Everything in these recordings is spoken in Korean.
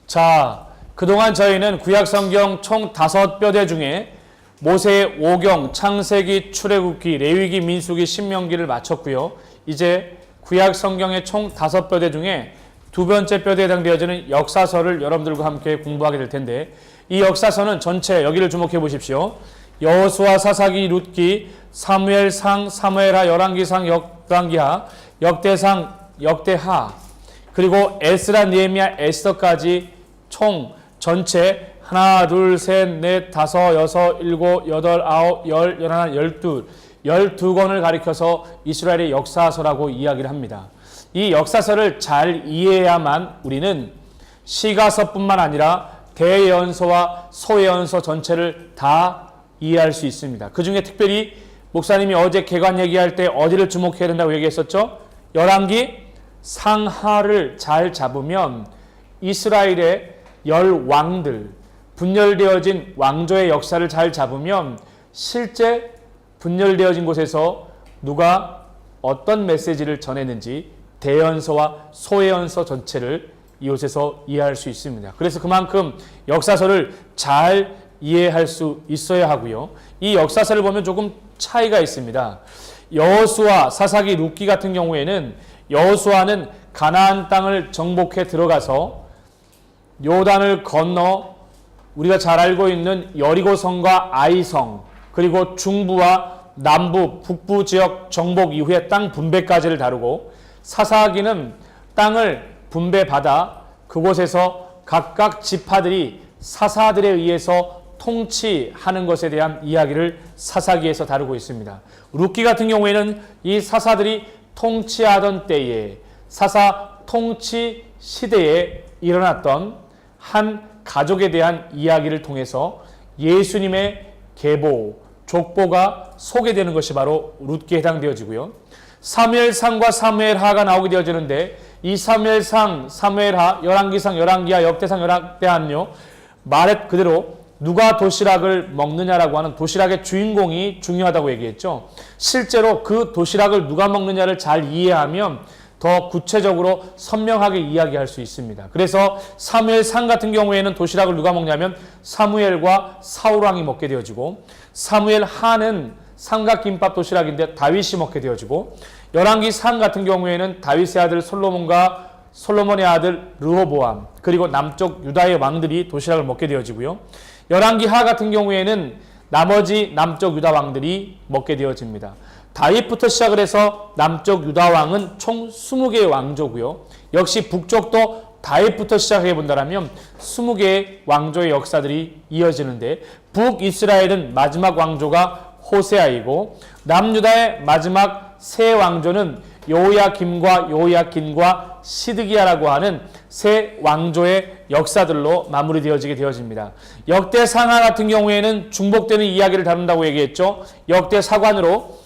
자, 그동안 저희는 구약성경 총 5뼈대 중에 모세의 오경, 창세기, 출애굽기, 레위기, 민수기, 신명기를 마쳤고요. 이제 구약성경의 총 5뼈대 중에 두 번째 뼈대에 해당되어지는 역사서를 여러분들과 함께 공부하게 될 텐데, 이 역사서는 전체 여기를 주목해 보십시오. 여호수아, 사사기, 룻기, 사무엘상, 사무엘하, 열왕기상, 열왕기하, 역대상, 역대하, 그리고 에스라, 느헤미야, 에스더까지 총 전체 하나, 둘, 셋, 넷, 다섯, 여섯, 일곱, 여덟, 아홉, 열, 열하나, 12권을 가리켜서 이스라엘의 역사서라고 이야기를 합니다. 이 역사서를 잘 이해해야만 우리는 시가서뿐만 아니라 대예언서와 소예언서 전체를 다 이해할 수 있습니다. 그 중에 특별히 목사님이 어제 개관 얘기할 때 어디를 주목해야 된다고 얘기했었죠? 열왕기 상하를 잘 잡으면 이스라엘의 10왕들, 분열되어진 왕조의 역사를 잘 잡으면 실제 분열되어진 곳에서 누가 어떤 메시지를 전했는지 대연서와 소예언서 전체를 이곳에서 이해할 수 있습니다. 그래서 그만큼 역사서를 잘 이해할 수 있어야 하고요. 이 역사서를 보면 조금 차이가 있습니다. 여호수아, 사사기, 룻기 같은 경우에는 여호수아는 가나안 땅을 정복해 들어가서 요단을 건너 우리가 잘 알고 있는 여리고성과 아이성, 그리고 중부와 남부, 북부 지역 정복 이후에 땅 분배까지를 다루고, 사사기는 땅을 분배받아 그곳에서 각각 지파들이 사사들에 의해서 통치하는 것에 대한 이야기를 사사기에서 다루고 있습니다. 룻기 같은 경우에는 이 사사들이 통치하던 때에, 사사 통치 시대에 일어났던 한 가족에 대한 이야기를 통해서 예수님의 계보, 족보가 소개되는 것이 바로 룻기에 해당되어지고요. 사무엘상과 사무엘하가 나오게 되어지는데, 이 사무엘상, 사무엘하, 열왕기상, 열왕기하, 역대상, 역대하는요, 말 그대로 누가 도시락을 먹느냐라고 하는 도시락의 주인공이 중요하다고 얘기했죠. 실제로 그 도시락을 누가 먹느냐를 잘 이해하면 더 구체적으로 선명하게 이야기할 수 있습니다. 그래서 사무엘상 같은 경우에는 도시락을 누가 먹냐면 사무엘과 사울왕이 먹게 되어지고, 사무엘하는 삼각김밥 도시락인데 다윗이 먹게 되어지고, 열왕기상 같은 경우에는 다윗의 아들 솔로몬과 솔로몬의 아들 르호보암, 그리고 남쪽 유다의 왕들이 도시락을 먹게 되어지고요. 열왕기하 같은 경우에는 나머지 남쪽 유다 왕들이 먹게 되어집니다. 다윗부터 시작을 해서 남쪽 유다 왕은 총 20개의 왕조고요. 역시 북쪽도 다윗부터 시작해 본다면 20개의 왕조의 역사들이 이어지는데, 북이스라엘은 마지막 왕조가 호세아이고, 남유다의 마지막 세 왕조는 요야김과 요야긴과 시드기야라고 하는 세 왕조의 역사들로 마무리되어지게 되어집니다. 역대상하 같은 경우에는 중복되는 이야기를 다룬다고 얘기했죠. 역대사관으로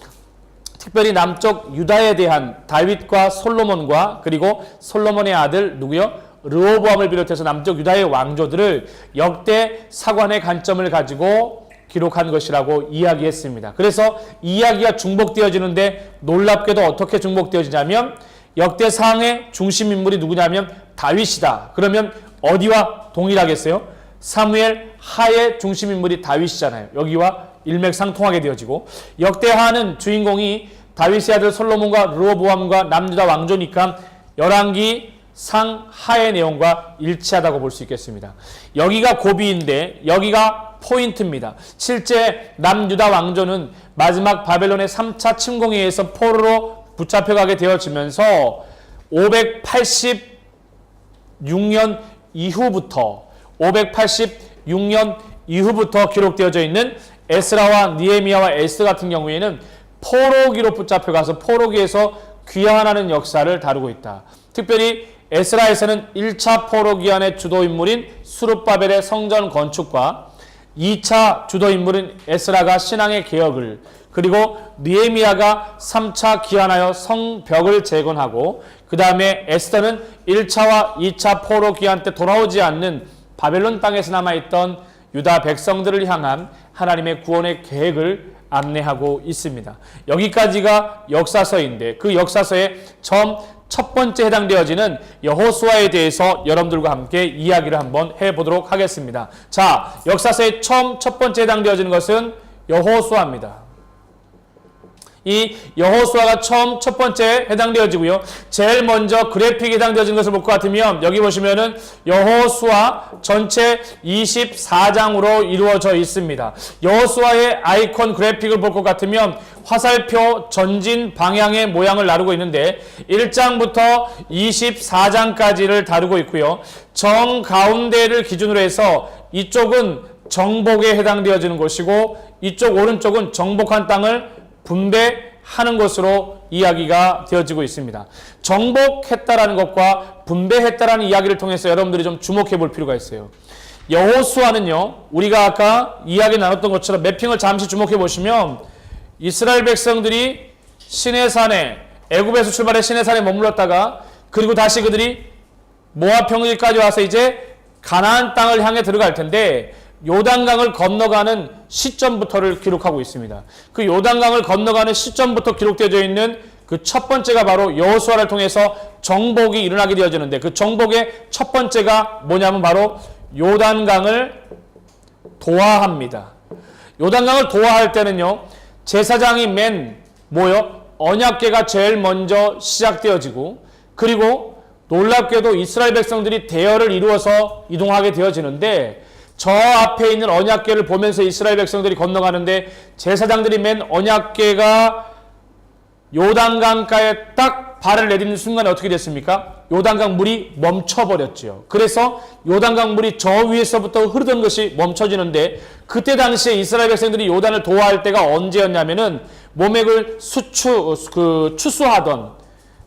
특별히 남쪽 유다에 대한 다윗과 솔로몬과, 그리고 솔로몬의 아들 누구요? 르호보암을 비롯해서 남쪽 유다의 왕조들을 역대 사관의 관점을 가지고 기록한 것이라고 이야기했습니다. 그래서 이야기가 중복되어지는데, 놀랍게도 어떻게 중복되어지냐면 역대상의 중심 인물이 누구냐면 다윗이다. 그러면 어디와 동일하겠어요? 사무엘 하의 중심 인물이 다윗이잖아요. 여기와 일맥상통하게 되어지고, 역대하는 주인공이 다윗의 아들 솔로몬과 르호보암과 남유다 왕조니까 열왕기 상하의 내용과 일치하다고 볼 수 있겠습니다. 여기가 고비인데 여기가 포인트입니다. 실제 남유다 왕조는 마지막 바벨론의 3차 침공에 의해서 포로로 붙잡혀가게 되어지면서 586년 이후부터 기록되어져 있는 에스라와 느헤미야와 에스더 같은 경우에는 포로기로 붙잡혀가서 포로기에서 귀환하는 역사를 다루고 있다. 특별히 에스라에서는 1차 포로기환의 주도인물인 수룹바벨의 성전 건축과 2차 주도인물인 에스라가 신앙의 개혁을, 그리고 느헤미야가 3차 기환하여 성벽을 재건하고, 그 다음에 에스더는 1차와 2차 포로 기환 때 돌아오지 않는 바벨론 땅에서 남아있던 유다 백성들을 향한 하나님의 구원의 계획을 안내하고 있습니다. 여기까지가 역사서인데, 그 역사서의 첫 번째 해당되어지는 여호수아에 대해서 여러분들과 함께 이야기를 한번 해보도록 하겠습니다. 자, 역사서의 처음 첫 번째 해당되어지는 것은 여호수아입니다. 이 여호수아가 처음 첫 번째 해당되어지고요. 제일 먼저 그래픽에 해당되어진 것을 볼 것 같으면 여기 보시면은 여호수아 전체 24장으로 이루어져 있습니다. 여호수아의 아이콘 그래픽을 볼 것 같으면 화살표 전진 방향의 모양을 나르고 있는데 1장부터 24장까지를 다루고 있고요. 정 가운데를 기준으로 해서 이쪽은 정복에 해당되어지는 곳이고 이쪽 오른쪽은 정복한 땅을 분배하는 것으로 이야기가 되어지고 있습니다. 정복했다라는 것과 분배했다라는 이야기를 통해서 여러분들이 좀 주목해 볼 필요가 있어요. 여호수아는요, 우리가 아까 이야기 나눴던 것처럼 매핑을 잠시 주목해 보시면 이스라엘 백성들이 시내산에, 애굽에서 출발해 시내산에 머물렀다가 그리고 다시 그들이 모압 평지까지 와서 이제 가나안 땅을 향해 들어갈 텐데 요단강을 건너가는 시점부터를 기록하고 있습니다. 그 요단강을 건너가는 시점부터 기록되어 있는 그 첫 번째가 바로 여호수아를 통해서 정복이 일어나게 되어지는데 그 정복의 첫 번째가 뭐냐면 바로 요단강을 도하합니다. 요단강을 도하할 때는요, 제사장이 맨 언약궤가 제일 먼저 시작되어지고 그리고 놀랍게도 이스라엘 백성들이 대열을 이루어서 이동하게 되어지는데 저 앞에 있는 언약궤를 보면서 이스라엘 백성들이 건너가는데 제사장들이 맨 언약궤가 요단강가에 딱 발을 내딛는 순간에 어떻게 됐습니까? 요단강 물이 멈춰버렸죠. 그래서 요단강 물이 저 위에서부터 흐르던 것이 멈춰지는데 그때 당시에 이스라엘 백성들이 요단을 도하할 때가 언제였냐면은 모맥을 추수하던,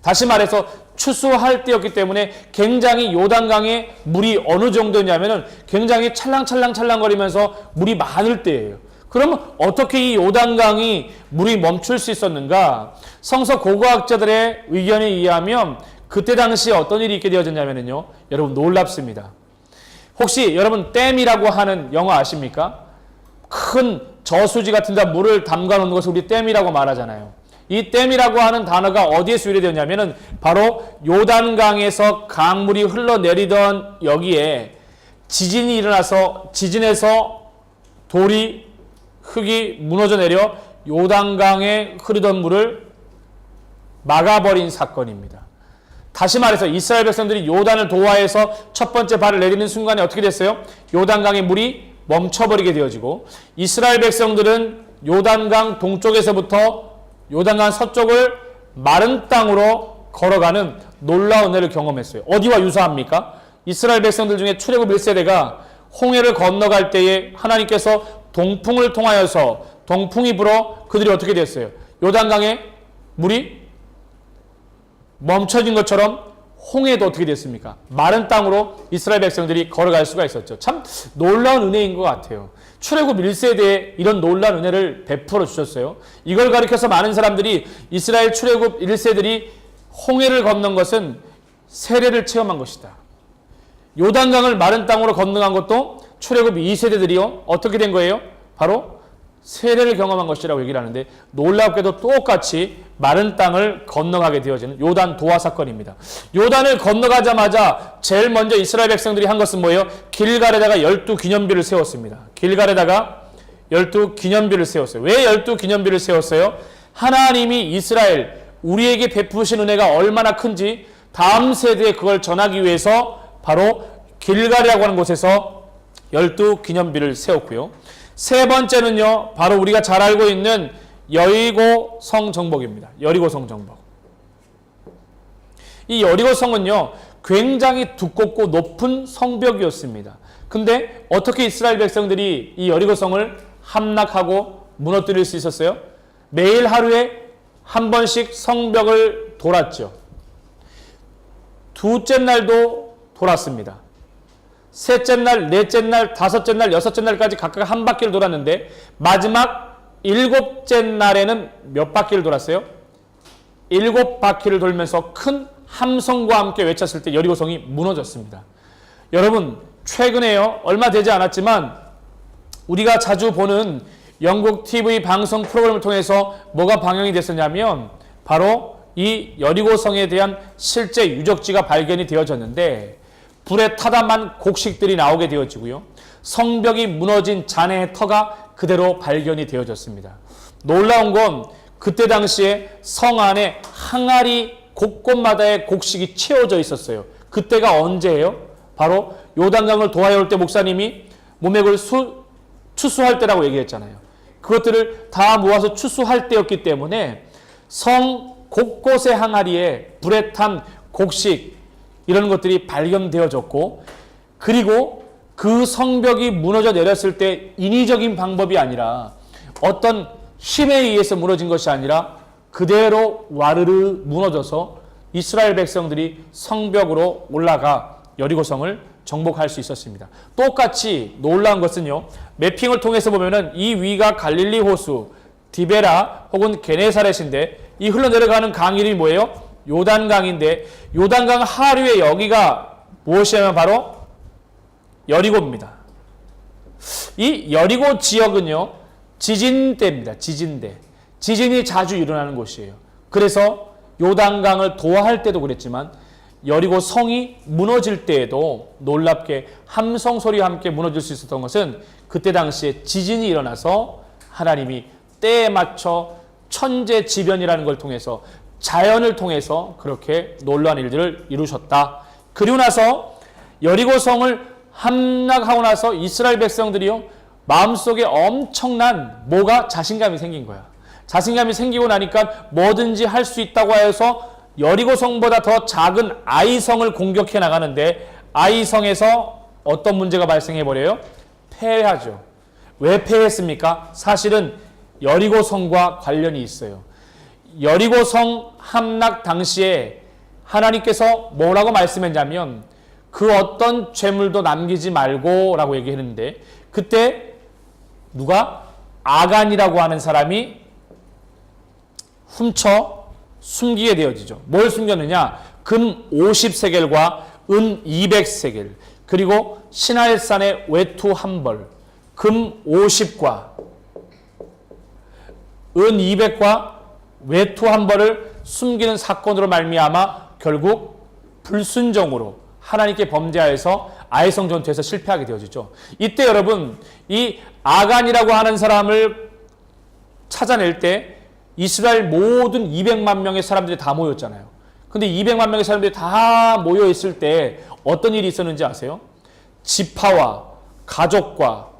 다시 말해서 추수할 때였기 때문에 굉장히 요단강의 물이 어느 정도냐면은 굉장히 찰랑찰랑거리면서 물이 많을 때예요. 그러면 어떻게 이 요단강이 물이 멈출 수 있었는가? 성서 고고학자들의 의견에 의하면 그때 당시에 어떤 일이 있게 되어졌냐면요, 여러분 놀랍습니다. 혹시 여러분 댐이라고 하는 영어 아십니까? 큰 저수지 같은 데 물을 담가 놓는 것을 우리 댐이라고 말하잖아요. 이 댐이라고 하는 단어가 어디에서 유래되었냐면은 바로 요단강에서 강물이 흘러내리던 여기에 지진이 일어나서 지진에서 흙이 무너져 내려 요단강에 흐르던 물을 막아버린 사건입니다. 다시 말해서 이스라엘 백성들이 요단을 도하해서 첫 번째 발을 내리는 순간에 어떻게 됐어요? 요단강의 물이 멈춰버리게 되어지고 이스라엘 백성들은 요단강 동쪽에서부터 요단강 서쪽을 마른 땅으로 걸어가는 놀라운 은혜를 경험했어요. 어디와 유사합니까? 이스라엘 백성들 중에 출애굽 1세대가 홍해를 건너갈 때에 하나님께서 동풍을 통하여서 동풍이 불어 그들이 어떻게 됐어요? 요단강에 물이 멈춰진 것처럼 홍해도 어떻게 됐습니까? 마른 땅으로 이스라엘 백성들이 걸어갈 수가 있었죠. 참 놀라운 은혜인 것 같아요. 출애굽 1세대에 이런 놀라운 은혜를 베풀어 주셨어요. 이걸 가리켜서 많은 사람들이 이스라엘 출애굽 1세들이 홍해를 건넌 것은 세례를 체험한 것이다. 요단강을 마른 땅으로 건너간 것도 출애굽 2세대들이요. 어떻게 된 거예요? 바로 세례를 경험한 것이라고 얘기를 하는데 놀랍게도 똑같이 마른 땅을 건너가게 되어지는 요단 도하 사건입니다. 요단을 건너가자마자 제일 먼저 이스라엘 백성들이 한 것은 뭐예요? 길갈에다가 12기념비를 세웠습니다. 길갈에다가 12기념비를 세웠어요. 왜 12기념비를 세웠어요? 하나님이 이스라엘, 우리에게 베푸신 은혜가 얼마나 큰지 다음 세대에 그걸 전하기 위해서 바로 길갈이라고 하는 곳에서 12기념비를 세웠고요. 세 번째는요, 바로 우리가 잘 알고 있는 여리고 성 정복입니다. 여리고 성 정복. 이 여리고 성은요, 굉장히 두껍고 높은 성벽이었습니다. 근데 어떻게 이스라엘 백성들이 이 여리고 성을 함락하고 무너뜨릴 수 있었어요? 매일 하루에 한 번씩 성벽을 돌았죠. 둘째 날도 돌았습니다. 셋째 날, 넷째 날, 다섯째 날, 여섯째 날까지 각각 한 바퀴를 돌았는데 마지막 일곱째 날에는 몇 바퀴를 돌았어요? 7바퀴를 돌면서 큰 함성과 함께 외쳤을 때 여리고성이 무너졌습니다. 여러분, 최근에요, 얼마 되지 않았지만 우리가 자주 보는 영국 TV 방송 프로그램을 통해서 뭐가 방영이 됐었냐면 바로 이 여리고성에 대한 실제 유적지가 발견이 되어졌는데 불에 타담한 곡식들이 나오게 되어지고요. 성벽이 무너진 잔해의 터가 그대로 발견이 되어졌습니다. 놀라운 건 그때 당시에 성 안에 항아리 곳곳마다의 곡식이 채워져 있었어요. 그때가 언제예요? 바로 요단강을 도하여 올 때 목사님이 모맥을 추수할 때라고 얘기했잖아요. 그것들을 다 모아서 추수할 때였기 때문에 성 곳곳의 항아리에 불에 탄 곡식 이런 것들이 발견되어졌고, 그리고 그 성벽이 무너져 내렸을 때 인위적인 방법이 아니라 어떤 힘에 의해서 무너진 것이 아니라 그대로 와르르 무너져서 이스라엘 백성들이 성벽으로 올라가 여리고성을 정복할 수 있었습니다. 똑같이 놀라운 것은요, 매핑을 통해서 보면은 이 위가 갈릴리 호수, 디베라 혹은 게네사렛인데 이 흘러내려가는 강 이름이 뭐예요? 요단강인데 요단강 하류의 여기가 무엇이냐면 바로 여리고입니다. 이 여리고 지역은요, 지진대입니다. 지진대. 지진이 자주 일어나는 곳이에요. 그래서 요단강을 도하할 때도 그랬지만 여리고 성이 무너질 때에도 놀랍게 함성 소리와 함께 무너질 수 있었던 것은 그때 당시에 지진이 일어나서 하나님이 때에 맞춰 천재지변이라는 걸 통해서 자연을 통해서 그렇게 놀라운 일들을 이루셨다. 그리고 나서 여리고성을 함락하고 나서 이스라엘 백성들이요, 마음속에 엄청난 뭐가 자신감이 생긴 거야. 자신감이 생기고 나니까 뭐든지 할 수 있다고 하여서 여리고성보다 더 작은 아이성을 공격해 나가는데 아이성에서 어떤 문제가 발생해 버려요? 패하죠. 왜 패했습니까? 사실은 여리고성과 관련이 있어요. 여리고성 함락 당시에 하나님께서 뭐라고 말씀했냐면 그 어떤 죄물도 남기지 말고 라고 얘기했는데 그때 누가? 아간이라고 하는 사람이 훔쳐 숨기게 되어지죠. 뭘 숨겼느냐? 금 50세겔과 은 200세겔, 그리고 시날산의 외투 한 벌, 금 50과 은 200과 외투 한 벌을 숨기는 사건으로 말미암아 결국 불순종으로 하나님께 범죄하여서 아이성 전투에서 실패하게 되어지죠. 이때 여러분, 이 아간이라고 하는 사람을 찾아낼 때 이스라엘 모든 200만 명의 사람들이 다 모였잖아요. 근데 200만 명의 사람들이 다 모여 있을 때 어떤 일이 있었는지 아세요? 지파와 가족과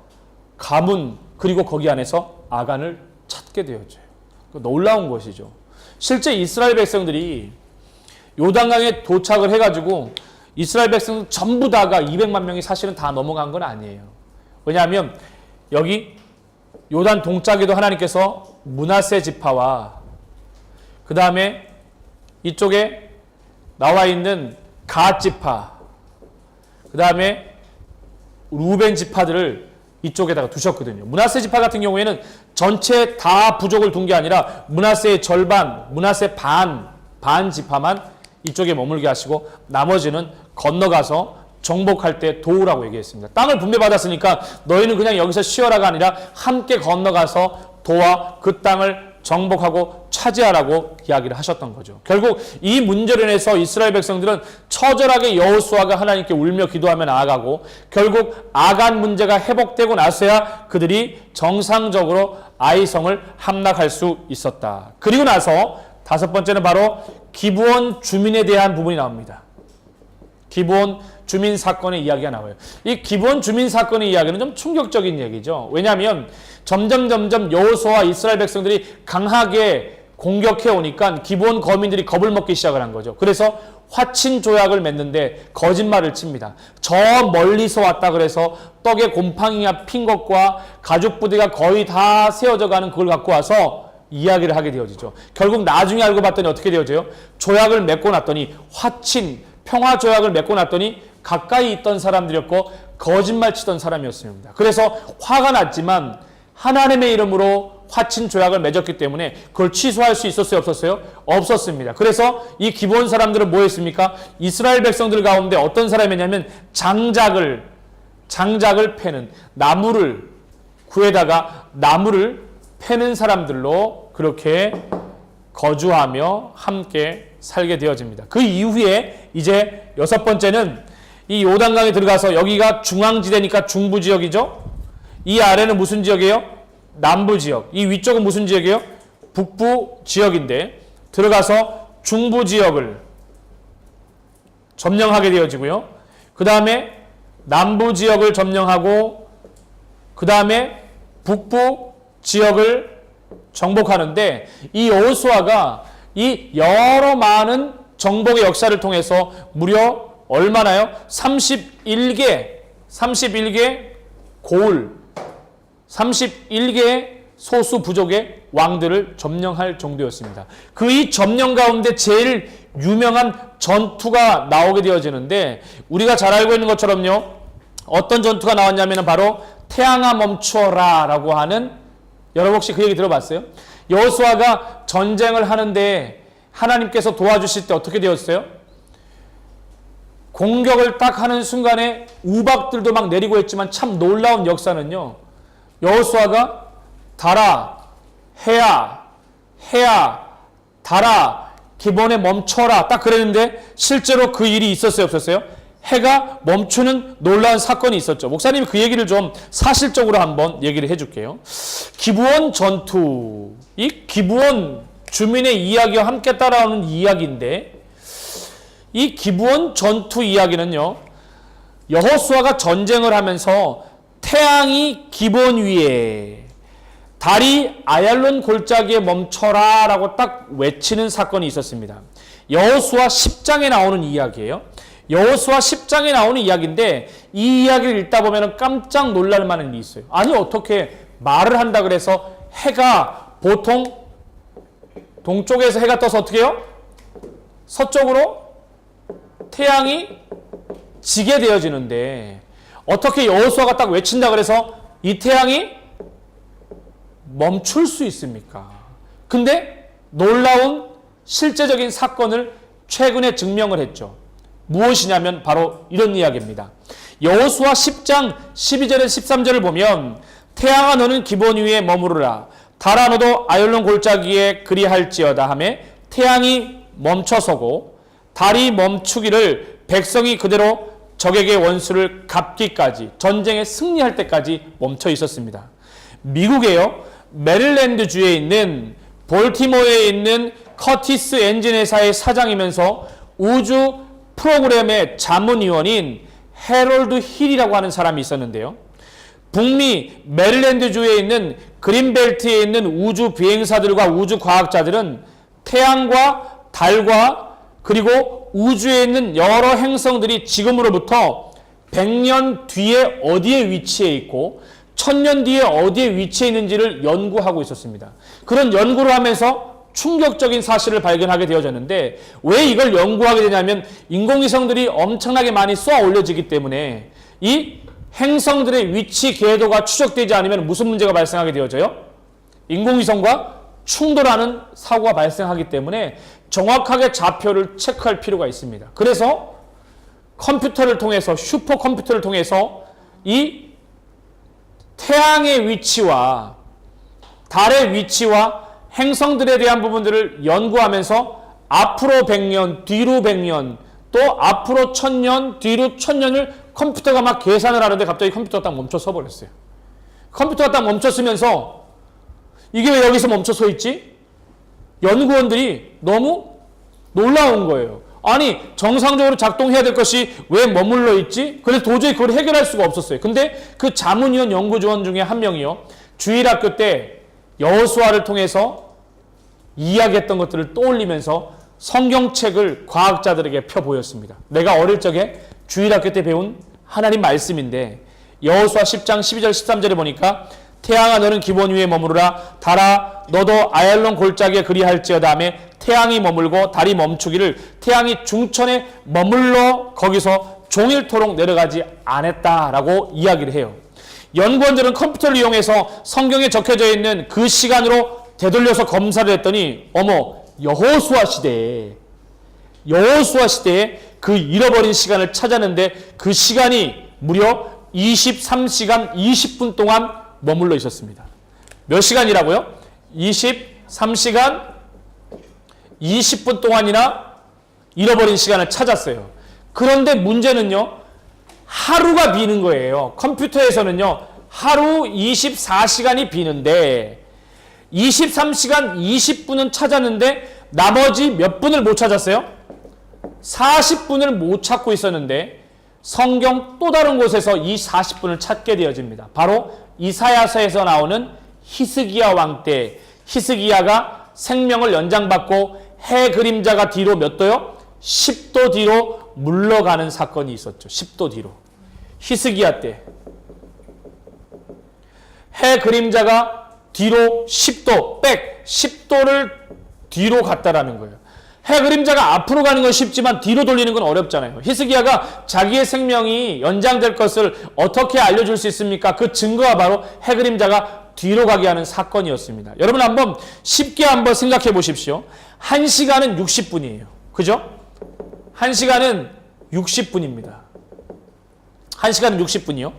가문, 그리고 거기 안에서 아간을 찾게 되어져요. 놀라운 것이죠. 실제 이스라엘 백성들이 요단강에 도착을 해가지고 이스라엘 백성 전부 다가 200만 명이 사실은 다 넘어간 건 아니에요. 왜냐하면 여기 요단 동쪽에도 하나님께서 므낫세 지파와 그 다음에 이쪽에 나와 있는 갓 지파, 그 다음에 루벤 지파들을 이쪽에다가 두셨거든요. 므낫세 지파 같은 경우에는 전체 다 부족을 둔 게 아니라 므낫세의 절반, 므낫세 반 지파만 이쪽에 머물게 하시고 나머지는 건너가서 정복할 때 도우라고 얘기했습니다. 땅을 분배받았으니까 너희는 그냥 여기서 쉬어라가 아니라 함께 건너가서 도와 그 땅을 정복하고 차지하라고 이야기를 하셨던 거죠. 결국 이 문제로 인해서 이스라엘 백성들은 처절하게 여호수아가 하나님께 울며 기도하며 나아가고 결국 아간 문제가 회복되고 나서야 그들이 정상적으로 아이성을 함락할 수 있었다. 그리고 나서 다섯 번째는 바로 기브온 주민에 대한 부분이 나옵니다. 기브온 주민 사건의 이야기가 나와요. 이 기브온 주민 사건의 이야기는 좀 충격적인 얘기죠. 왜냐하면 점점 여호수아와 이스라엘 백성들이 강하게 공격해 오니까 기브온 거민들이 겁을 먹기 시작을 한 거죠. 그래서 화친 조약을 맺는데 거짓말을 칩니다. 저 멀리서 왔다 그래서 떡에 곰팡이가 핀 것과 가죽 부대가 거의 다 세워져 가는 그걸 갖고 와서 이야기를 하게 되어지죠. 결국 나중에 알고 봤더니 어떻게 되어져요? 조약을 맺고 났더니 화친 평화 조약을 맺고 났더니 가까이 있던 사람들이었고 거짓말 치던 사람이었습니다. 그래서 화가 났지만 하나님의 이름으로 화친 조약을 맺었기 때문에 그걸 취소할 수 있었어요? 없었어요? 없었습니다. 그래서 이 기브온 사람들은 뭐 했습니까? 이스라엘 백성들 가운데 어떤 사람이냐면 장작을 패는, 나무를 구에다가 나무를 패는 사람들로 그렇게 거주하며 함께 살게 되어집니다. 그 이후에 이제 여섯 번째는 이 요단강에 들어가서 여기가 중앙지대니까 중부지역이죠. 이 아래는 무슨 지역이에요? 남부지역. 이 위쪽은 무슨 지역이에요? 북부지역인데 들어가서 중부지역을 점령하게 되어지고요. 그 다음에 남부지역을 점령하고 그 다음에 북부지역을 정복하는데 이 여호수아가 이 여러 많은 정복의 역사를 통해서 무려 얼마나요? 31개 고을, 31개의 소수 부족의 왕들을 점령할 정도였습니다. 그 이 점령 가운데 제일 유명한 전투가 나오게 되어지는데 우리가 잘 알고 있는 것처럼요. 어떤 전투가 나왔냐면 바로 태양아 멈춰라 라고 하는, 여러분 혹시 그 얘기 들어봤어요? 여호수아가 전쟁을 하는데 하나님께서 도와주실 때 어떻게 되었어요? 공격을 딱 하는 순간에 우박들도 막 내리고 했지만 참 놀라운 역사는요. 여호수아가 달아, 해야, 달아, 기본에 멈춰라 딱 그랬는데 실제로 그 일이 있었어요, 없었어요? 해가 멈추는 놀라운 사건이 있었죠. 목사님이 그 얘기를 좀 사실적으로 한번 얘기를 해줄게요. 기브온 전투, 이 기브온 주민의 이야기와 함께 따라오는 이야기인데 이 기브온 전투 이야기는요. 여호수아가 전쟁을 하면서 태양이 기브온 위에 달이 아얄론 골짜기에 멈춰라 라고 딱 외치는 사건이 있었습니다. 여호수아 10장에 나오는 이야기예요. 여호수아 10장에 나오는 이야기인데 이 이야기를 읽다 보면 깜짝 놀랄 만한 일이 있어요. 아니 어떻게 말을 한다 그래서 해가 보통 동쪽에서 해가 떠서 어떻게 해요? 서쪽으로 태양이 지게 되어지는데 어떻게 여호수아가 딱 외친다 그래서 이 태양이 멈출 수 있습니까? 근데 놀라운 실제적인 사건을 최근에 증명을 했죠. 무엇이냐면 바로 이런 이야기입니다. 여호수아 10장 12절에 13절을 보면 태양아 너는 기본 위에 머무르라 달아 너도 아얄론 골짜기에 그리할지어다 하매 태양이 멈춰서고 달이 멈추기를 백성이 그대로 적에게 원수를 갚기까지 전쟁에 승리할 때까지 멈춰 있었습니다. 미국에요. 메릴랜드 주에 있는 볼티모어에 있는 커티스 엔진 회사의 사장이면서 우주 프로그램의 자문위원인 해롤드 힐이라고 하는 사람이 있었는데요. 북미 메릴랜드주에 있는 그린벨트에 있는 우주 비행사들과 우주 과학자들은 태양과 달과 그리고 우주에 있는 여러 행성들이 지금으로부터 100년 뒤에 어디에 위치해 있고 1000년 뒤에 어디에 위치해 있는지를 연구하고 있었습니다. 그런 연구를 하면서 충격적인 사실을 발견하게 되어졌는데 왜 이걸 연구하게 되냐면 인공위성들이 엄청나게 많이 쏘아 올려지기 때문에 이 행성들의 위치 궤도가 추적되지 않으면 무슨 문제가 발생하게 되어져요? 인공위성과 충돌하는 사고가 발생하기 때문에 정확하게 좌표를 체크할 필요가 있습니다. 그래서 컴퓨터를 통해서 슈퍼컴퓨터를 통해서 이 태양의 위치와 달의 위치와 행성들에 대한 부분들을 연구하면서 앞으로 100년, 뒤로 100년, 또 앞으로 1000년, 뒤로 1000년을 컴퓨터가 막 계산을 하는데 갑자기 컴퓨터가 딱 멈춰 서 버렸어요. 컴퓨터가 딱 멈춰 서면서 이게 왜 여기서 멈춰 서 있지? 연구원들이 너무 놀라운 거예요. 아니 정상적으로 작동해야 될 것이 왜 머물러 있지? 그래서 도저히 그걸 해결할 수가 없었어요. 근데 그 자문위원 연구조원 중에 한 명이요. 주일학교 때 여호수아를 통해서 이야기했던 것들을 떠올리면서 성경책을 과학자들에게 펴보였습니다. 내가 어릴 적에 주일학교 때 배운 하나님 말씀인데 여호수아 10장 12절 13절에 보니까 태양아 너는 기본 위에 머무르라 달아 너도 아얄론 골짜기에 그리할지어다 하며 태양이 머물고 달이 멈추기를 태양이 중천에 머물러 거기서 종일토록 내려가지 않았다라고 이야기를 해요. 연구원들은 컴퓨터를 이용해서 성경에 적혀져 있는 그 시간으로 되돌려서 검사를 했더니 어머 여호수아 시대에 그 잃어버린 시간을 찾았는데 그 시간이 무려 23시간 20분 동안 머물러 있었습니다. 몇 시간이라고요? 23시간 20분 동안이나 잃어버린 시간을 찾았어요. 그런데 문제는요, 하루가 비는 거예요. 컴퓨터에서는요, 하루 24시간이 비는데 23시간 20분은 찾았는데 나머지 몇 분을 못 찾았어요? 40분을 못 찾고 있었는데 성경 또 다른 곳에서 이 40분을 찾게 되어집니다. 바로 이사야서에서 나오는 히스기야 왕 때, 히스기야가 생명을 연장받고 해 그림자가 뒤로 몇 도요? 10도 뒤로 물러가는 사건이 있었죠. 10도 뒤로. 히스기야 때 해 그림자가 뒤로 10도, 10도를 뒤로 갔다라는 거예요. 해 그림자가 앞으로 가는 건 쉽지만 뒤로 돌리는 건 어렵잖아요. 히스기야가 자기의 생명이 연장될 것을 어떻게 알려줄 수 있습니까? 그 증거가 바로 해 그림자가 뒤로 가게 하는 사건이었습니다. 여러분 한번 쉽게 한번 생각해 보십시오. 1시간은 60분이에요. 그죠? 1시간은 60분입니다. 1시간은 60분이요.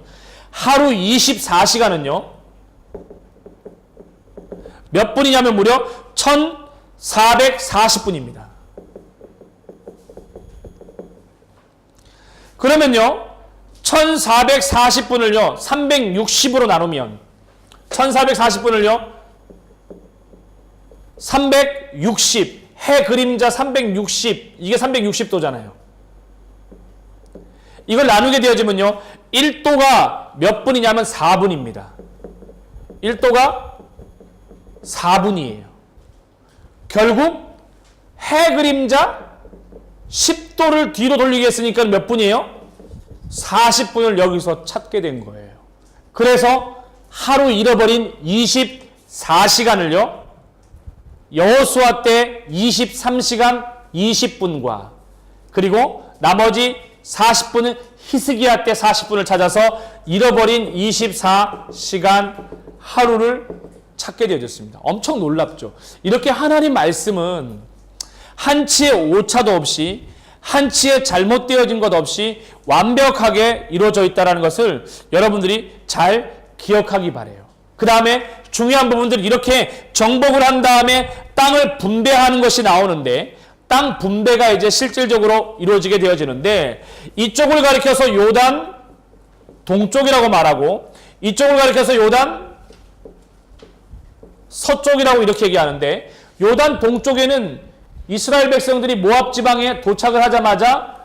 하루 24시간은요. 몇 분이냐면 무려 1440분입니다. 그러면요. 1440분을요. 360으로 나누면 1440분을요. 360 해 그림자 360 이게 360도잖아요. 이걸 나누게 되어지면요. 1도가 몇 분이냐면 4분입니다. 1도가 4분이에요. 결국 해 그림자 10도를 뒤로 돌리게 했으니까 몇 분이에요? 40분을 여기서 찾게 된 거예요. 그래서 하루 잃어버린 24시간을요. 여호수아 때 23시간 20분과 그리고 나머지 40분은 히스기야 때 40분을 찾아서 잃어버린 24시간 하루를 찾게 되어졌습니다. 엄청 놀랍죠. 이렇게 하나님 말씀은 한치의 오차도 없이 한치의 잘못되어진 것 없이 완벽하게 이루어져 있다는 것을 여러분들이 잘 기억하기 바라요. 그 다음에 중요한 부분들 이렇게 정복을 한 다음에 땅을 분배하는 것이 나오는데 땅 분배가 이제 실질적으로 이루어지게 되어지는데 이쪽을 가리켜서 요단 동쪽이라고 말하고 이쪽을 가리켜서 요단 서쪽이라고 이렇게 얘기하는데 요단 동쪽에는 이스라엘 백성들이 모압 지방에 도착을 하자마자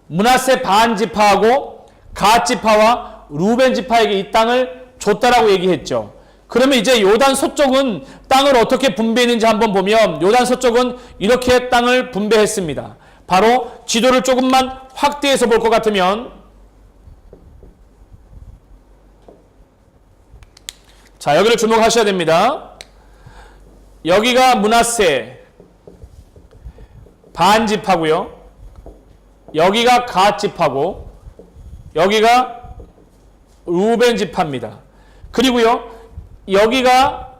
므낫세 반 지파하고 갓 지파와 루벤 지파에게 이 땅을 줬다라고 얘기했죠. 그러면 이제 요단 서쪽은 땅을 어떻게 분배했는지 한번 보면 요단 서쪽은 이렇게 땅을 분배했습니다. 바로 지도를 조금만 확대해서 볼 것 같으면 자 여기를 주목하셔야 됩니다. 여기가 므낫세 반 지파고요. 여기가 갓 지파고 여기가 루벤 지파입니다. 그리고요. 여기가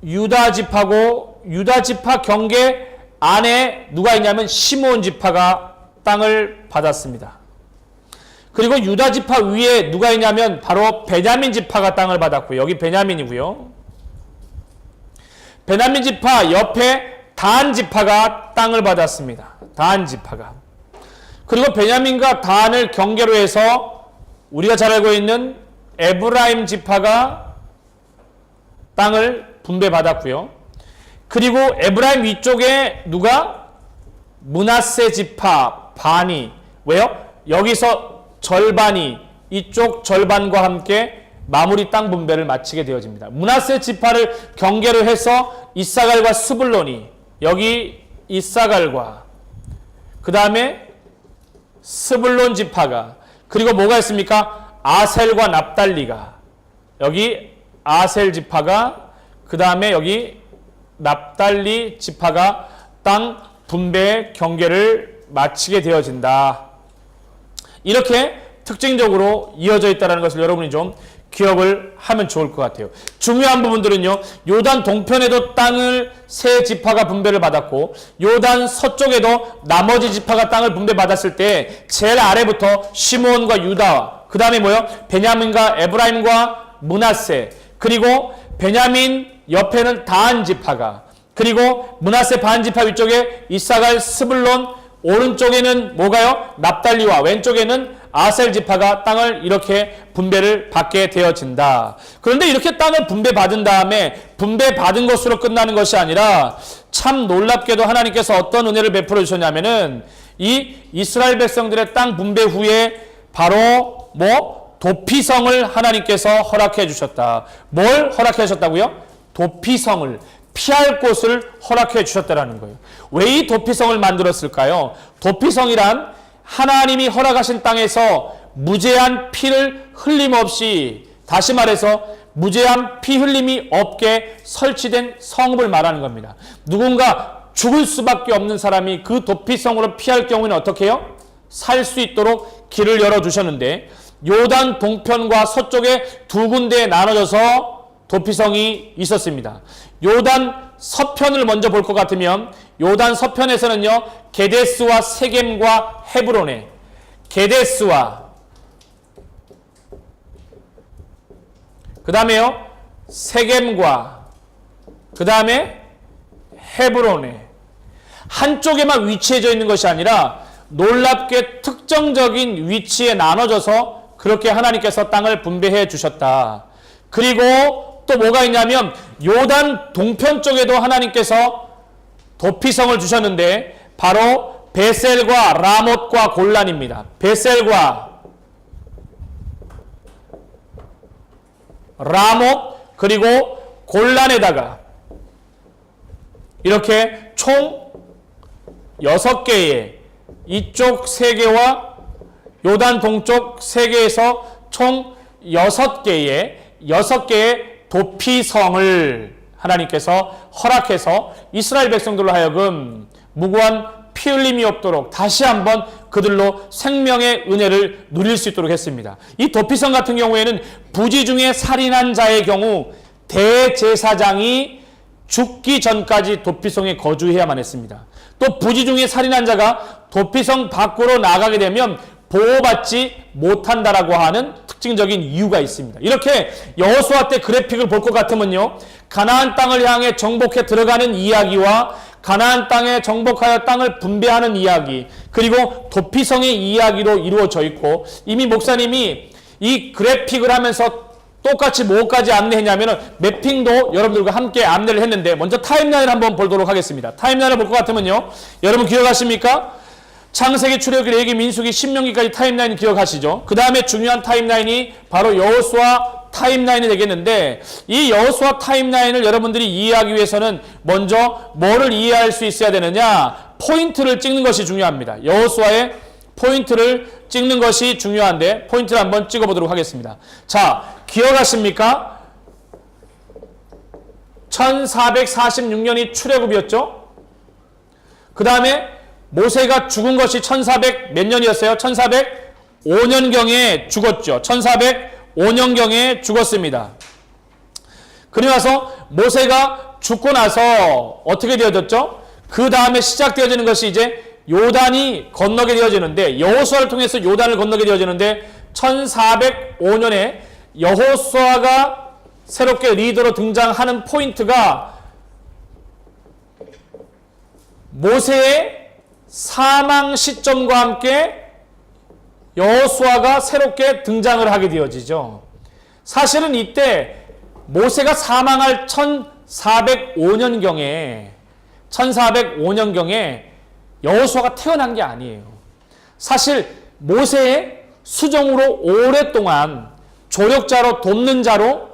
유다 지파고 유다 지파 경계 안에 누가 있냐면 시므온 지파가 땅을 받았습니다. 그리고 유다 지파 위에 누가 있냐면 바로 베냐민 지파가 땅을 받았고요. 여기 베냐민이고요. 베냐민 지파 옆에 단 지파가 땅을 받았습니다. 단 지파가. 그리고 베냐민과 단을 경계로 해서 우리가 잘 알고 있는 에브라임 지파가 땅을 분배받았고요. 그리고 에브라임 위쪽에 누가? 므낫세 지파 반이. 왜요? 여기서 절반이 이쪽 절반과 함께 마무리 땅 분배를 마치게 되어집니다. 므낫세 지파를 경계로 해서 이사갈과 스불론이 여기 이사갈과 그 다음에 스불론 지파가 그리고 뭐가 있습니까? 아셀과 납달리가 여기 아셀 지파가 그 다음에 여기 납달리 지파가 땅 분배의 경계를 마치게 되어진다. 이렇게 특징적으로 이어져 있다는 것을 여러분이 좀 기억을 하면 좋을 것 같아요. 중요한 부분들은요. 요단 동편에도 땅을 세 지파가 분배를 받았고 요단 서쪽에도 나머지 지파가 땅을 분배받았을 때 제일 아래부터 시므온과 유다 그 다음에 뭐요? 베냐민과 에브라임과 므낫세 그리고 베냐민 옆에는 단 지파가 그리고 므낫세 반지파 위쪽에 이사갈, 스불론, 오른쪽에는 뭐가요? 납달리와 왼쪽에는 아셀 지파가 땅을 이렇게 분배를 받게 되어진다. 그런데 이렇게 땅을 분배받은 다음에 분배받은 것으로 끝나는 것이 아니라 참 놀랍게도 하나님께서 어떤 은혜를 베풀어 주셨냐면은 이 이스라엘 백성들의 땅 분배 후에 바로 도피성을 하나님께서 허락해 주셨다. 뭘 허락해 주셨다고요? 도피성을, 피할 곳을 허락해 주셨다라는 거예요. 왜 이 도피성을 만들었을까요? 도피성이란 하나님이 허락하신 땅에서 무제한 피를 흘림없이, 다시 말해서 무제한 피 흘림이 없게 설치된 성읍을 말하는 겁니다. 누군가 죽을 수밖에 없는 사람이 그 도피성으로 피할 경우에는 어떻게 해요? 살 수 있도록 길을 열어주셨는데, 요단 동편과 서쪽에 두 군데에 나눠져서 도피성이 있었습니다. 요단 서편을 먼저 볼 것 같으면 요단 서편에서는요, 게데스와 세겜과 헤브론에, 게데스와 그 다음에요 세겜과 그 다음에 헤브론에 한쪽에만 위치해져 있는 것이 아니라 놀랍게 특정적인 위치에 나눠져서 그렇게 하나님께서 땅을 분배해 주셨다. 그리고 또 뭐가 있냐면 요단 동편 쪽에도 하나님께서 도피성을 주셨는데 바로 베셀과 라못과 골란입니다. 베셀과 라못 그리고 골란에다가 이렇게 총 6개의 이쪽 3개와 요단 동쪽 3개에서 총 6개의 도피성을 하나님께서 허락해서 이스라엘 백성들로 하여금 무고한 피 흘림이 없도록 다시 한번 그들로 생명의 은혜를 누릴 수 있도록 했습니다. 이 도피성 같은 경우에는 부지 중에 살인한 자의 경우 대제사장이 죽기 전까지 도피성에 거주해야만 했습니다. 또 부지 중에 살인한 자가 도피성 밖으로 나가게 되면 보호받지 못한다라고 하는 특징적인 이유가 있습니다. 이렇게 여호수아 때 그래픽을 볼 것 같으면요, 가나안 땅을 향해 정복해 들어가는 이야기와 가나안 땅에 정복하여 땅을 분배하는 이야기, 그리고 도피성의 이야기로 이루어져 있고, 이미 목사님이 이 그래픽을 하면서 똑같이 뭐까지 안내했냐면은 매핑도 여러분들과 함께 안내를 했는데, 먼저 타임라인을 한번 보도록 하겠습니다. 타임라인을 볼 것 같으면요, 여러분 기억하십니까? 창세기, 출애굽기, 레위기, 민수기, 신명기까지 타임라인 기억하시죠? 그 다음에 중요한 타임라인이 바로 여호수아 타임라인이 되겠는데, 이 여호수아 타임라인을 여러분들이 이해하기 위해서는 먼저 뭐를 이해할 수 있어야 되느냐? 포인트를 찍는 것이 중요합니다. 여호수아의 포인트를 찍는 것이 중요한데, 포인트를 한번 찍어보도록 하겠습니다. 자, 기억하십니까? 1446년이 출애굽이었죠? 그 다음에 모세가 죽은 것이 1400 몇 년이었어요? 1405년경에 죽었죠. 1405년경에 죽었습니다. 그리고 나서 모세가 죽고 나서 어떻게 되어졌죠? 그 다음에 시작되어지는 것이 이제 요단이 건너게 되어지는데, 여호수아를 통해서 요단을 건너게 되어지는데, 1405년에 여호수아가 새롭게 리더로 등장하는 포인트가 모세의 사망 시점과 함께 여호수아가 새롭게 등장을 하게 되어지죠. 사실은 이때 모세가 사망할 1405년경에 여호수아가 태어난 게 아니에요. 사실 모세의 수종으로 오랫동안 조력자로 돕는 자로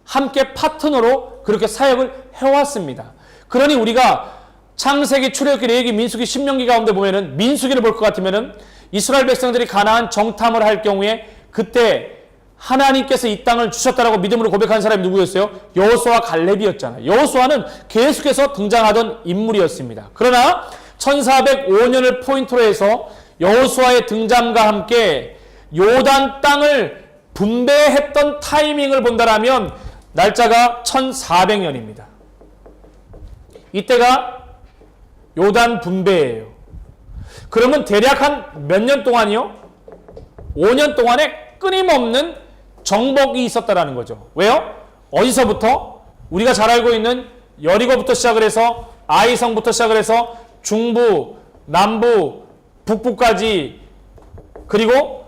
함께 파트너로 그렇게 사역을 해왔습니다. 그러니 우리가 창세기, 출애굽기, 레위기, 민수기, 신명기 가운데 보면은 민수기를 볼 것 같으면은 이스라엘 백성들이 가나안 정탐을 할 경우에 그때 하나님께서 이 땅을 주셨다라고 믿음으로 고백한 사람이 누구였어요? 여호수아 갈렙이었잖아요. 여호수아는 계속해서 등장하던 인물이었습니다. 그러나 1405년을 포인트로 해서 여호수아의 등장과 함께 요단 땅을 분배했던 타이밍을 본다라면 날짜가 1400년입니다. 이때가 요단 분배예요. 그러면 대략 한 몇 년 동안이요? 5년 동안에 끊임없는 정복이 있었다라는 거죠. 왜요? 어디서부터? 우리가 잘 알고 있는 여리고부터 시작을 해서 아이성부터 시작을 해서 중부, 남부, 북부까지 그리고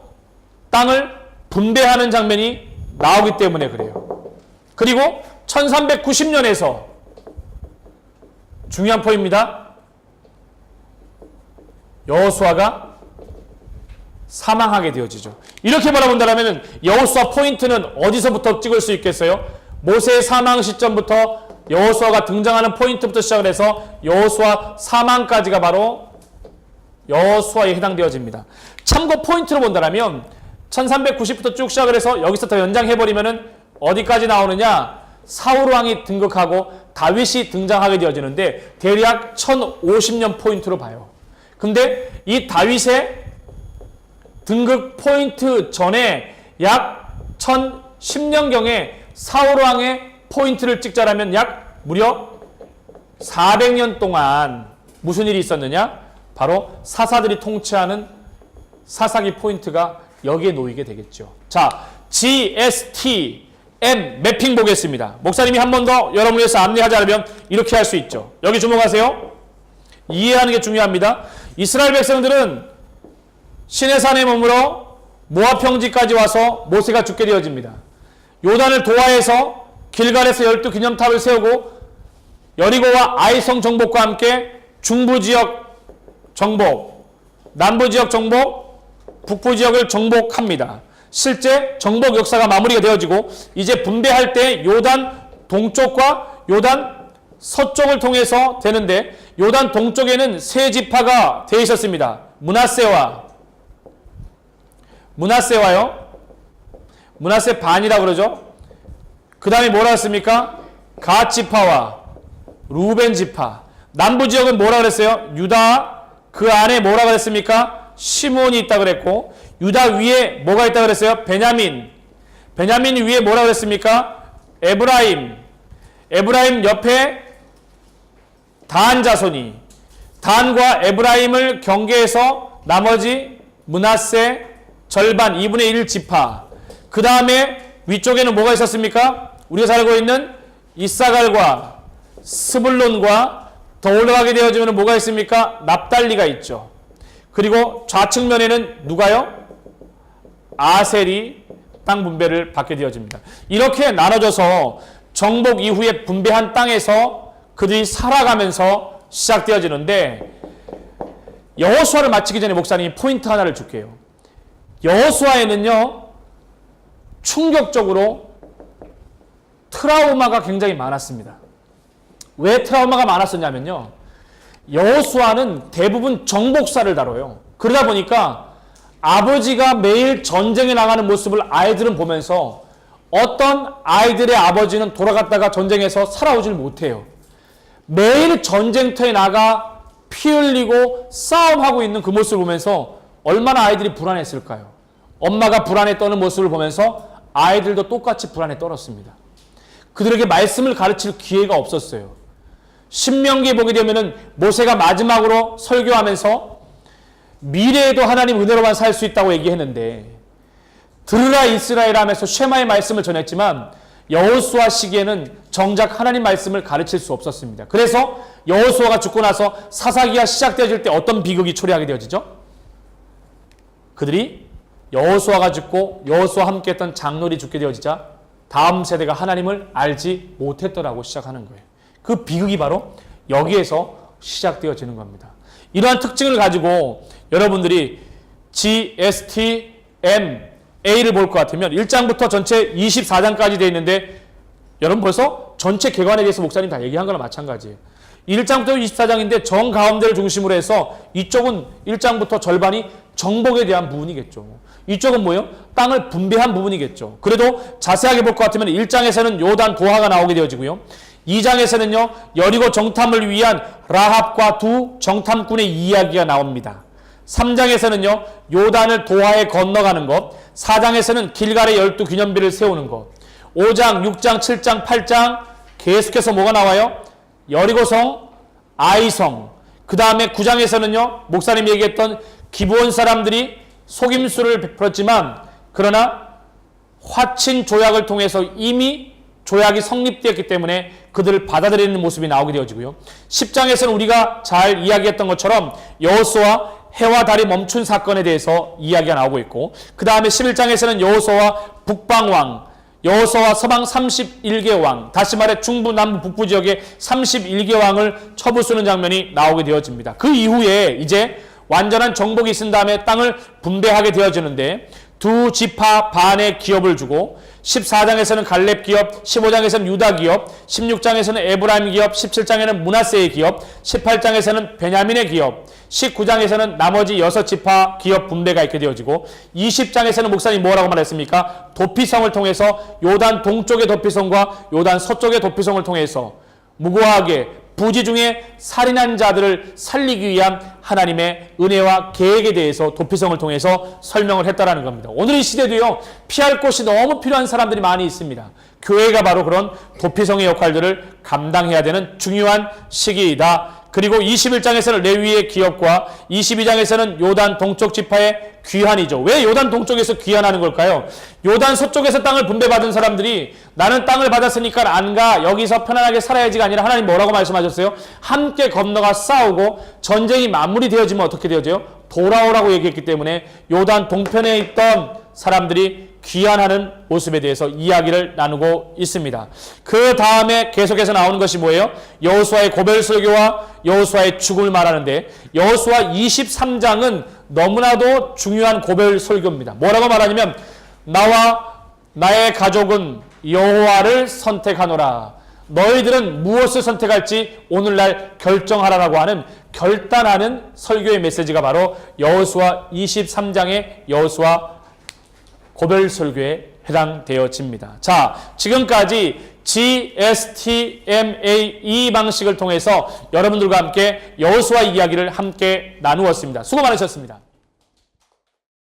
땅을 분배하는 장면이 나오기 때문에 그래요. 그리고 1390년에서 중요한 포인트입니다. 여호수아가 사망하게 되어지죠. 이렇게 바라본다면 여호수아 포인트는 어디서부터 찍을 수 있겠어요? 모세의 사망 시점부터 여호수아가 등장하는 포인트부터 시작을 해서 여호수아 사망까지가 바로 여호수아에 해당되어집니다. 참고 포인트로 본다면 1390부터 쭉 시작을 해서 여기서 더 연장해버리면 어디까지 나오느냐? 사울 왕이 등극하고 다윗이 등장하게 되어지는데 대략 1050년 포인트로 봐요. 근데 이 다윗의 등극 포인트 전에 약 1010년경에 사울 왕의 포인트를 찍자라면 약 무려 400년 동안 무슨 일이 있었느냐? 바로 사사들이 통치하는 사사기 포인트가 여기에 놓이게 되겠죠. 자, GST M 매핑 보겠습니다. 목사님이 한 번 더 여러분을 위해서 안내하자면 이렇게 할 수 있죠. 여기 주목하세요. 이해하는 게 중요합니다. 이스라엘 백성들은 시내산에 머물러 모압 평지까지 와서 모세가 죽게 되어집니다. 요단을 도하에서 길갈에서 12기념탑을 세우고 여리고와 아이성 정복과 함께 중부 지역 정복, 남부 지역 정복, 북부 지역을 정복합니다. 실제 정복 역사가 마무리가 되어지고 이제 분배할 때 요단 동쪽과 요단 서쪽을 통해서 되는데 요단 동쪽에는 세 지파가 되어 있었습니다. 문하세와요. 문하세 반이라고 그러죠. 그 다음에 뭐라 했습니까? 갓 지파와 루벤 지파. 남부 지역은 뭐라 그랬어요? 유다. 그 안에 뭐라 그랬습니까? 시몬이 있다 그랬고 유다 위에 뭐가 있다 그랬어요? 베냐민 위에 뭐라 그랬습니까? 에브라임 옆에 단 자손이 단과 에브라임을 경계해서 나머지 므낫세 절반 2분의 1 지파. 그 다음에 위쪽에는 뭐가 있었습니까? 우리가 살고 있는 이사갈과 스불론과 더 올라가게 되어지면 뭐가 있습니까? 납달리가 있죠. 그리고 좌측면에는 누가요? 아셀이 땅 분배를 받게 되어집니다. 이렇게 나눠져서 정복 이후에 분배한 땅에서 그들이 살아가면서 시작되어지는데 여호수아를 마치기 전에 목사님이 포인트 하나를 줄게요. 여호수아에는요 충격적으로 트라우마가 굉장히 많았습니다. 왜 트라우마가 많았었냐면요, 여호수아는 대부분 정복사를 다뤄요. 그러다 보니까 아버지가 매일 전쟁에 나가는 모습을 아이들은 보면서 어떤 아이들의 아버지는 돌아갔다가 전쟁에서 살아오질 못해요. 매일 전쟁터에 나가 피 흘리고 싸움하고 있는 그 모습을 보면서 얼마나 아이들이 불안했을까요? 엄마가 불안에 떠는 모습을 보면서 아이들도 똑같이 불안에 떨었습니다. 그들에게 말씀을 가르칠 기회가 없었어요. 신명기에 보게 되면은 모세가 마지막으로 설교하면서 미래에도 하나님 은혜로만 살 수 있다고 얘기했는데 들으라 이스라엘아 하면서 쉐마의 말씀을 전했지만 여호수아 시기에는 정작 하나님 말씀을 가르칠 수 없었습니다. 그래서 여호수아가 죽고 나서 사사기가 시작되어질 때 어떤 비극이 초래하게 되어지죠? 그들이 여호수아가 죽고 여호수아와 함께했던 장로들이 죽게 되어지자 다음 세대가 하나님을 알지 못했더라고 시작하는 거예요. 그 비극이 바로 여기에서 시작되어지는 겁니다. 이러한 특징을 가지고 여러분들이 GSTMA를 볼 것 같으면 1장부터 전체 24장까지 되어 있는데 여러분 벌써 전체 개관에 대해서 목사님 다 얘기한 거랑 마찬가지예요. 1장부터 24장인데 정 가운데를 중심으로 해서 이쪽은 1장부터 절반이 정복에 대한 부분이겠죠. 이쪽은 뭐예요? 땅을 분배한 부분이겠죠. 그래도 자세하게 볼 것 같으면 1장에서는 요단 도하가 나오게 되어지고요. 2장에서는요 여리고 정탐을 위한 라합과 두 정탐꾼의 이야기가 나옵니다. 3장에서는요 요단을 도하에 건너가는 것, 4장에서는 길갈에 12기념비를 세우는 것, 5장, 6장, 7장, 8장 계속해서 뭐가 나와요? 여리고성, 아이성. 그 다음에 9장에서는요 목사님이 얘기했던 기브온 사람들이 속임수를 베풀었지만 그러나 화친 조약을 통해서 이미 조약이 성립되었기 때문에 그들을 받아들이는 모습이 나오게 되어지고요. 10장에서는 우리가 잘 이야기했던 것처럼 여호수아와 해와 달이 멈춘 사건에 대해서 이야기가 나오고 있고, 그 다음에 11장에서는 여호수아와 북방왕, 여호수아와 서방 31개 왕, 다시 말해 중부, 남부, 북부 지역의 31개 왕을 쳐부수는 장면이 나오게 되어집니다. 그 이후에 이제 완전한 정복이 있은 다음에 땅을 분배하게 되어지는데, 두 지파 반의 기업을 주고 14장에서는 갈렙 기업, 15장에서는 유다 기업, 16장에서는 에브라임 기업, 17장에는 므낫세의 기업, 18장에서는 베냐민의 기업, 19장에서는 나머지 6지파 기업 분배가 있게 되어지고, 20장에서는 목사님 뭐라고 말했습니까? 도피성을 통해서 요단 동쪽의 도피성과 요단 서쪽의 도피성을 통해서 무고하게 부지 중에 살인한 자들을 살리기 위한 하나님의 은혜와 계획에 대해서 도피성을 통해서 설명을 했다라는 겁니다. 오늘 이 시대도요, 피할 곳이 너무 필요한 사람들이 많이 있습니다. 교회가 바로 그런 도피성의 역할들을 감당해야 되는 중요한 시기이다. 그리고 21장에서는 레위의 기업과 22장에서는 요단 동쪽 지파의 귀환이죠. 왜 요단 동쪽에서 귀환하는 걸까요? 요단 서쪽에서 땅을 분배받은 사람들이 나는 땅을 받았으니까 안 가, 여기서 편안하게 살아야지가 아니라 하나님 뭐라고 말씀하셨어요? 함께 건너가 싸우고 전쟁이 마무리되어지면 어떻게 되어져요? 돌아오라고 얘기했기 때문에 요단 동편에 있던 사람들이 귀환하는 모습에 대해서 이야기를 나누고 있습니다. 그 다음에 계속해서 나오는 것이 뭐예요? 여호수아의 고별 설교와 여호수아의 죽음을 말하는데, 여호수아 23장은 너무나도 중요한 고별 설교입니다. 뭐라고 말하냐면, 나와 나의 가족은 여호와를 선택하노라. 너희들은 무엇을 선택할지 오늘날 결정하라라고 하는 결단하는 설교의 메시지가 바로 여호수아 23장의 여호수아 고별 설교에 해당되어집니다. 자, 지금까지 GSTMA 방식을 통해서 여러분들과 함께 여호수아 이야기를 함께 나누었습니다. 수고 많으셨습니다.